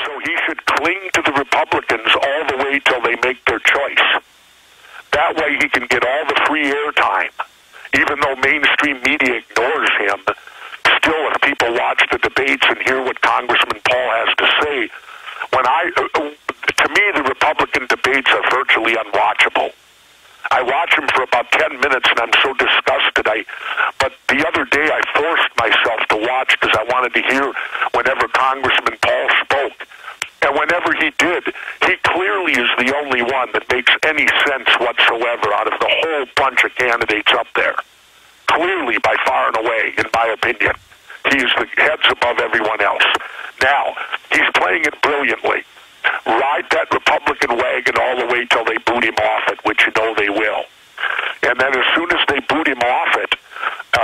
So he should cling to the Republicans all the way till they make their choice. That way he can get all the free airtime. Even though mainstream media ignores him, still if people watch the debates and hear what Congressman Paul has to say, to me the Republican debates are virtually unwatchable. I watch them for about 10 minutes and I'm so disgusted. But the other day I forced myself to watch because I wanted to hear whenever Congressman Paul spoke. And whenever he did, he clearly is the only one that makes any sense whatsoever out of the whole bunch of candidates up there. Clearly, by far and away, in my opinion. He is the heads above everyone else. Now, he's playing it brilliantly. Ride that Republican wagon all the way till they boot him off it, which you know they will. And then as soon as they boot him off it,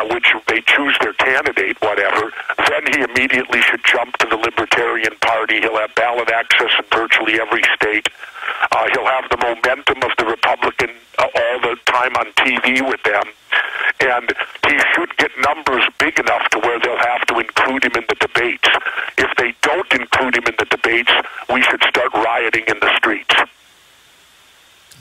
which they choose their candidate, whatever, then he immediately should jump to the Libertarian Party. He'll have ballot access in virtually every state. He'll have the momentum of the Republican all the time on TV with them. And he should get numbers big enough to where they'll have to include him in the debates. If they don't include him in the debates, we should start rioting in the streets.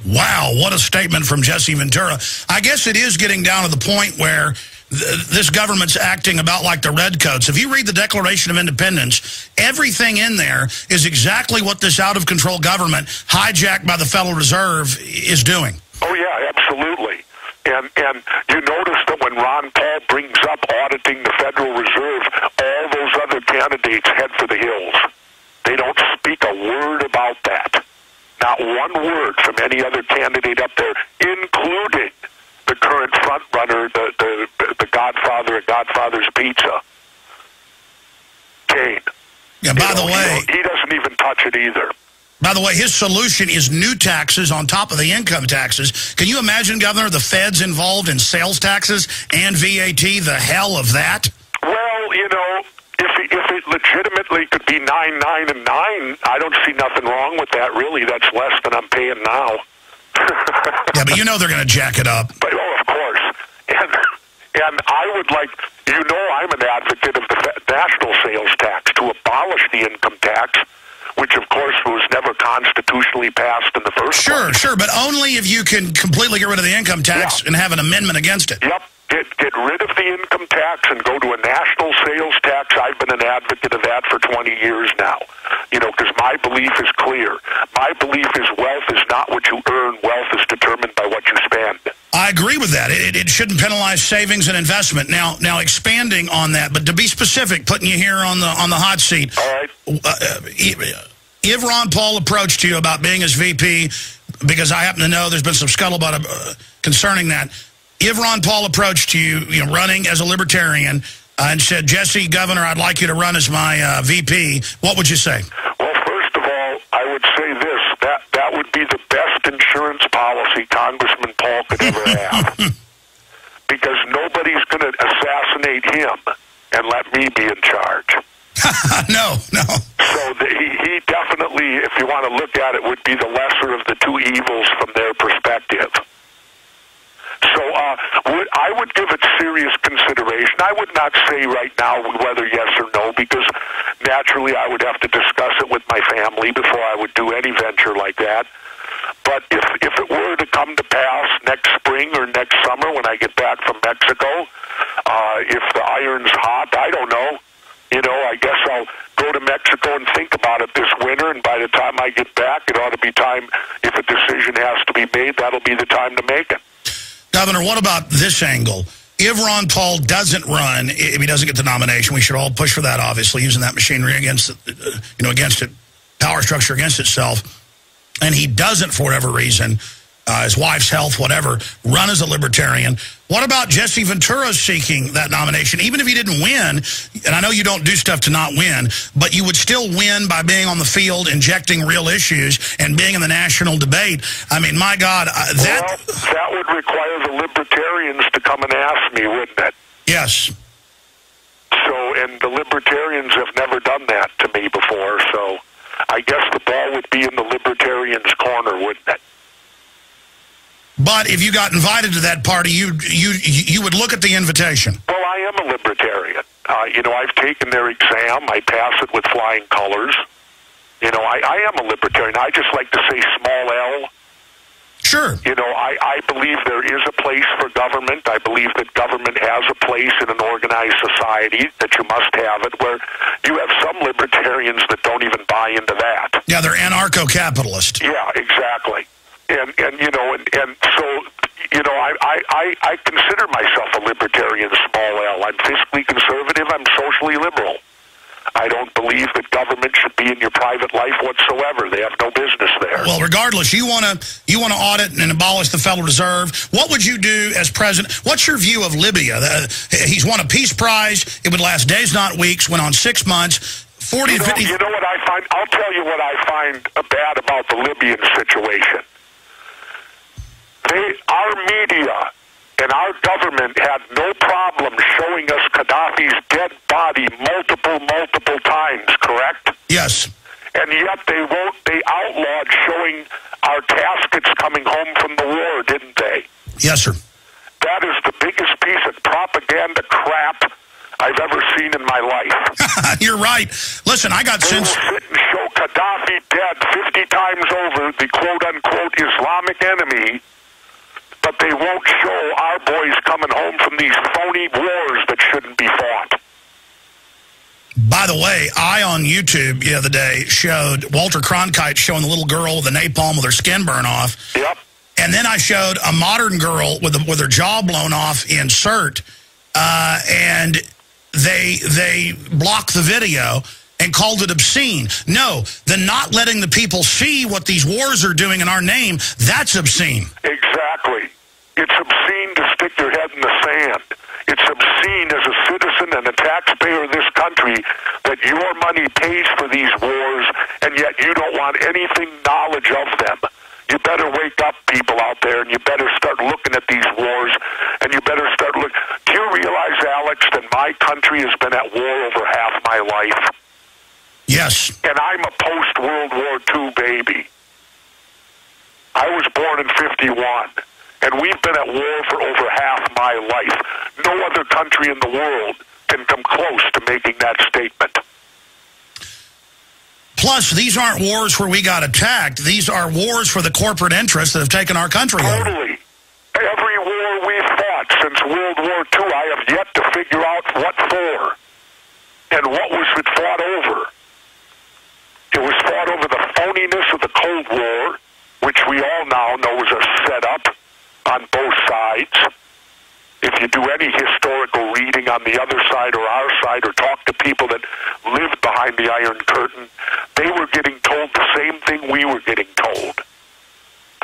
Wow, what a statement from Jesse Ventura. I guess it is getting down to the point where this government's acting about like the Redcoats. If you read the Declaration of Independence, everything in there is exactly what this out-of-control government, hijacked by the Federal Reserve, is doing. Oh, yeah, absolutely. And you notice that when Ron Paul brings up auditing the Federal Reserve, all those other candidates head for the hills. They don't speak a word about that. Not one word from any other candidate up there, including the current front-runner, the Godfather at Godfather's Pizza, Kane. Yeah, by the way, he doesn't even touch it either. By the way, his solution is new taxes on top of the income taxes. Can you imagine, Governor, the feds involved in sales taxes and VAT, the hell of that? Well, you know, if it legitimately could be 9, 9, and 9, I don't see nothing wrong with that, really. That's less than I'm paying now. Yeah, but you know they're going to jack it up. But, oh, of course. And I would like, you know, I'm an advocate of the national sales tax to abolish the income tax, which, of course, was never constitutionally passed in the first place. Sure, but only if you can completely get rid of the income tax and have an amendment against it. Yep. Get rid of the income tax and go to a national sales tax. I've been an advocate of that for 20 years now. You know, because my belief is clear. My belief is wealth is not what you earn. Wealth is determined by what you spend. I agree with that. It shouldn't penalize savings and investment. Now, expanding on that, but to be specific, putting you here on the hot seat. All right. If Ron Paul approached you about being his VP, because I happen to know there's been some scuttlebutt concerning that. If Ron Paul approached you, running as a libertarian, and said, Jesse, Governor, I'd like you to run as my VP, what would you say? Well, first of all, I would say this. That would be the best insurance policy Congressman Paul could ever have. Because nobody's going to assassinate him and let me be in charge. No. So he definitely, if you want to look at it, would be the lesser of the two evils from their perspective. So I would give it serious consideration. I would not say right now whether yes or no, because naturally I would have to discuss it with my family before I would do any venture like that. But if it were to come to pass next spring or next summer when I get back from Mexico, if the iron's hot, I don't know. I guess I'll go to Mexico and think about it this winter, and by the time I get back, it ought to be time, if a decision has to be made, that'll be the time to make it. Governor, what about this angle? If Ron Paul doesn't run, if he doesn't get the nomination, we should all push for that, obviously, using that machinery against it, power structure against itself, and he doesn't, for whatever reason, his wife's health, whatever, run as a libertarian. What about Jesse Ventura seeking that nomination? Even if he didn't win, and I know you don't do stuff to not win, but you would still win by being on the field, injecting real issues, and being in the national debate. I mean, my God, that would require the libertarians to come and ask me, wouldn't it? Yes. So, and the libertarians have never done that to me before, so I guess the ball would be in the libertarians' corner, wouldn't it? But if you got invited to that party, you would look at the invitation. Well, I am a libertarian. I've taken their exam. I pass it with flying colors. You know, I am a libertarian. I just like to say small L. Sure. You know, I believe there is a place for government. I believe that government has a place in an organized society, that you must have it, where you have some libertarians that don't even buy into that. Yeah, they're anarcho-capitalist. Yeah, exactly. And you know, and so, you know, I consider myself a libertarian, small L. I'm fiscally conservative. I'm socially liberal. I don't believe that government should be in your private life whatsoever. They have no business there. Well, regardless, you want to audit and abolish the Federal Reserve. What would you do as president? What's your view of Libya? He's won a peace prize. It would last days, not weeks. Went on 6 months. 40 to 50. You know what I find? I'll tell you what I find bad about the Libyan situation. Our media and our government had no problem showing us Gaddafi's dead body multiple times, correct? Yes. And yet they outlawed showing our caskets coming home from the war, didn't they? Yes, sir. That is the biggest piece of propaganda crap I've ever seen in my life. You're right. Listen, I got sense. They will sit and show Gaddafi dead 50 times over, the quote-unquote Islamic enemy, but they won't show our boys coming home from these phony wars that shouldn't be fought. By the way, I on YouTube the other day showed Walter Cronkite showing the little girl with the napalm with her skin burn off. Yep. And then I showed a modern girl with her jaw blown off in CERT, and they blocked the video and called it obscene. No, the not letting the people see what these wars are doing in our name, that's obscene. Exactly. It's obscene to stick your head in the sand. It's obscene as a citizen and a taxpayer of this country that your money pays for these wars, and yet you don't want anything knowledge of them. You better wake up, people out there, and you better start looking at these wars, and you better start looking. Do you realize, Alex, that my country has been at war over half my life? Yes. And I'm a post-World War II baby. I was born in 51, and we've been at war for over half my life. No other country in the world can come close to making that statement. Plus, these aren't wars where we got attacked. These are wars for the corporate interests that have taken our country over. Totally. Every war we've fought since World War II, I have yet to figure out what for. And what was it fought over? It was fought over the phoniness of the Cold War, which we all now know was a setup on both sides. If you do any historical reading on the other side or our side, or talk to people that lived behind the Iron Curtain, they were getting told the same thing we were getting told.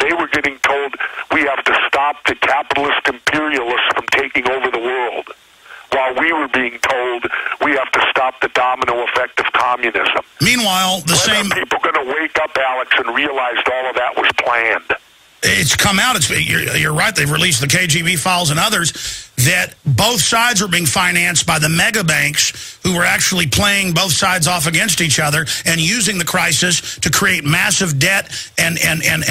They were getting told we have to stop the capitalist imperialists from taking over the world, while we were being told we have to stop the domino effect of communism. Meanwhile, when are people going to wake up, Alex, and realize all of that was planned? It's come out. You're right. They've released the KGB files and others that both sides were being financed by the mega banks who were actually playing both sides off against each other and using the crisis to create massive debt and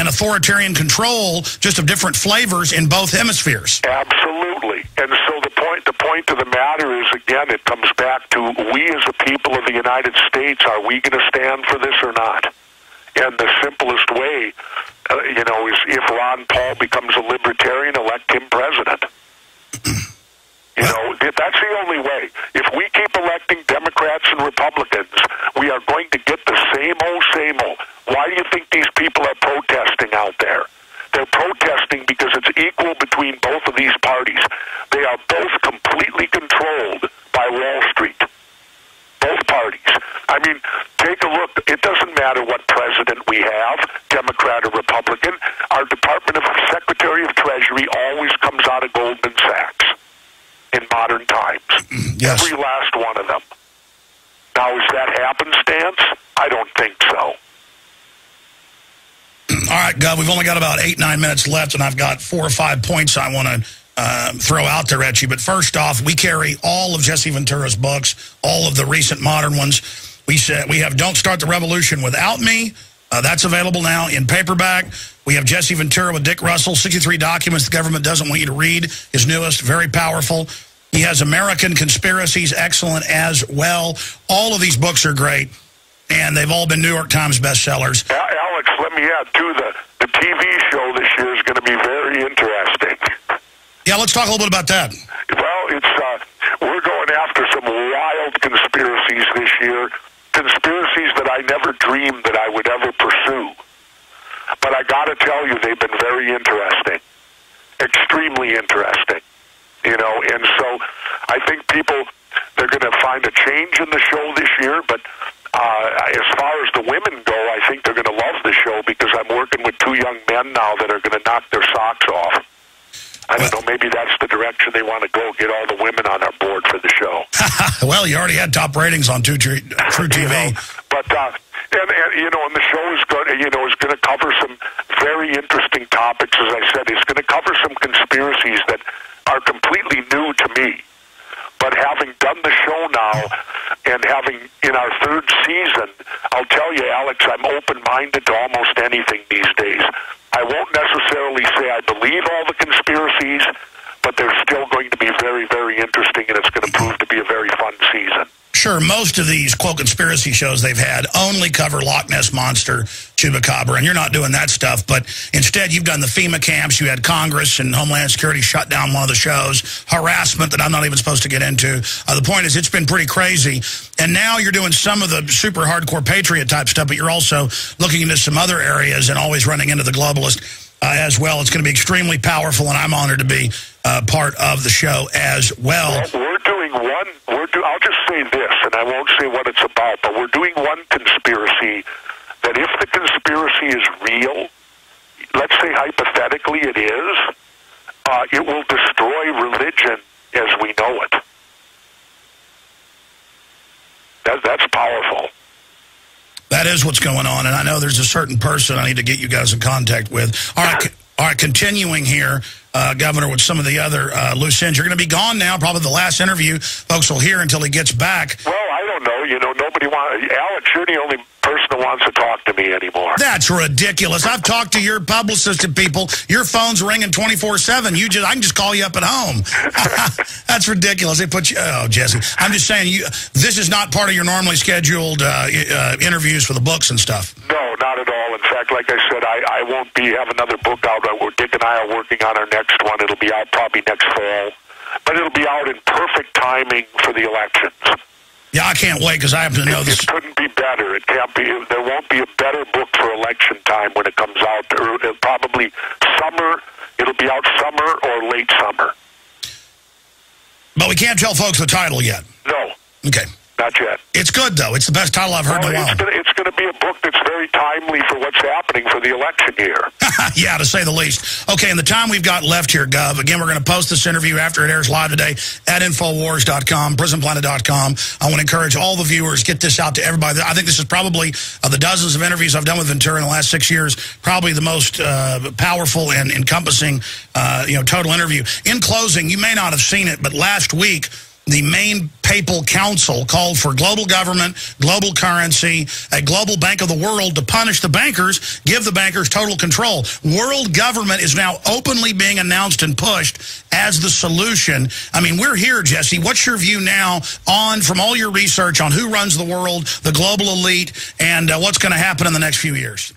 authoritarian control, just of different flavors in both hemispheres. Absolutely. And so the point of the matter is, again, it comes back to we as a people of the United States, are we going to stand for this or not? And the simplest way, is if Ron Paul becomes a libertarian, elect him president. That's the only way. If we keep electing Democrats and Republicans, we are going to get the same old. Why do you think these people are protesting out there? They're protesting because it's equal between both of these parties. They are both completely controlled by Wall Street. Both parties. I mean, take a look. It doesn't matter what president we have, Democrat or Republican. Our Department of Secretary of Treasury always comes out of Goldman Sachs in modern times. Yes. Every last one of them. Now, is that happenstance? I don't think so. All right, Gov, we've only got about 8-9 minutes left, and I've got 4 or 5 points I want to throw out there at you. But first off, we carry all of Jesse Ventura's books, all of the recent modern ones. We have Don't Start the Revolution Without Me. That's available now in paperback. We have Jesse Ventura with Dick Russell, 63 Documents the Government Doesn't Want You to Read, his newest, very powerful. He has American Conspiracies, excellent as well. All of these books are great. and they've all been New York Times bestsellers. Alex, let me add, too, the TV show this year is going to be very interesting. Yeah, let's talk a little bit about that. Well, we're going after some wild conspiracies this year, conspiracies that I never dreamed that I would ever pursue. But I got to tell you, they've been very interesting, extremely interesting, and so I think they're going to find a change in the show this year, but as far as the women go, I think they're going to love the show because I'm working with two young men now that are going to knock their socks off. I don't know, maybe that's the direction they want to go, get all the women on our board for the show. Well, you already had top ratings on True TV. And the show is going to cover some very interesting topics. As I said, it's going to cover some conspiracies that are completely new to me. But having done the show now and having in our third season, I'll tell you, Alex, I'm open-minded to almost anything these days. I won't necessarily say I believe all the conspiracies, but they're still going to be very, very interesting, and it's going to prove to be a very fun season. Sure, most of these, quote, conspiracy shows they've had only cover Loch Ness Monster, Chupacabra, and you're not doing that stuff, but instead you've done the FEMA camps, you had Congress and Homeland Security shut down one of the shows, harassment that I'm not even supposed to get into. The point is, it's been pretty crazy, and now you're doing some of the super hardcore patriot type stuff, but you're also looking into some other areas and always running into the globalist as well. It's going to be extremely powerful, and I'm honored to be part of the show as well. We're doing one, I'll just say this, and I won't say what it's about, but we're doing one conspiracy that if the conspiracy is real, let's say hypothetically it is, it will destroy religion as we know it. That's powerful. That is what's going on, and I know there's a certain person I need to get you guys in contact with. All right, continuing here, Governor, with some of the other loose ends. You're going to be gone now, probably the last interview folks will hear until he gets back. Well, I don't know. Nobody wants... Alex, you're the only person that wants to talk to me anymore. That's ridiculous. I've talked to your publicist and people. Your phone's ringing 24/7. I can just call you up at home. That's ridiculous. They put you... Oh, Jesse. I'm just saying, this is not part of your normally scheduled interviews for the books and stuff. No, not at all. In fact, like I said, I won't have another book out. Dick and I are working on our next one. It'll be out probably next fall. But it'll be out in perfect timing for the elections. Yeah, I can't wait because I have to know this. It couldn't be better. It can't be. There won't be a better book for election time when it comes out. Probably summer. It'll be out summer or late summer. But we can't tell folks the title yet. No. Okay. Not yet. It's good, though. It's the best title I've heard in a while. It's going to be a book that's very timely for what's happening for the election year. Yeah, to say the least. Okay, in the time we've got left here, Gov, again, we're going to post this interview after it airs live today at Infowars.com, PrisonPlanet.com. I want to encourage all the viewers, get this out to everybody. I think this is probably, of the dozens of interviews I've done with Ventura in the last 6 years, probably the most powerful and encompassing total interview. In closing, you may not have seen it, but last week, the main papal council called for global government, global currency, a global bank of the world to punish the bankers, give the bankers total control. World government is now openly being announced and pushed as the solution. I mean, we're here, Jesse. What's your view now from all your research on who runs the world, the global elite, and what's going to happen in the next few years?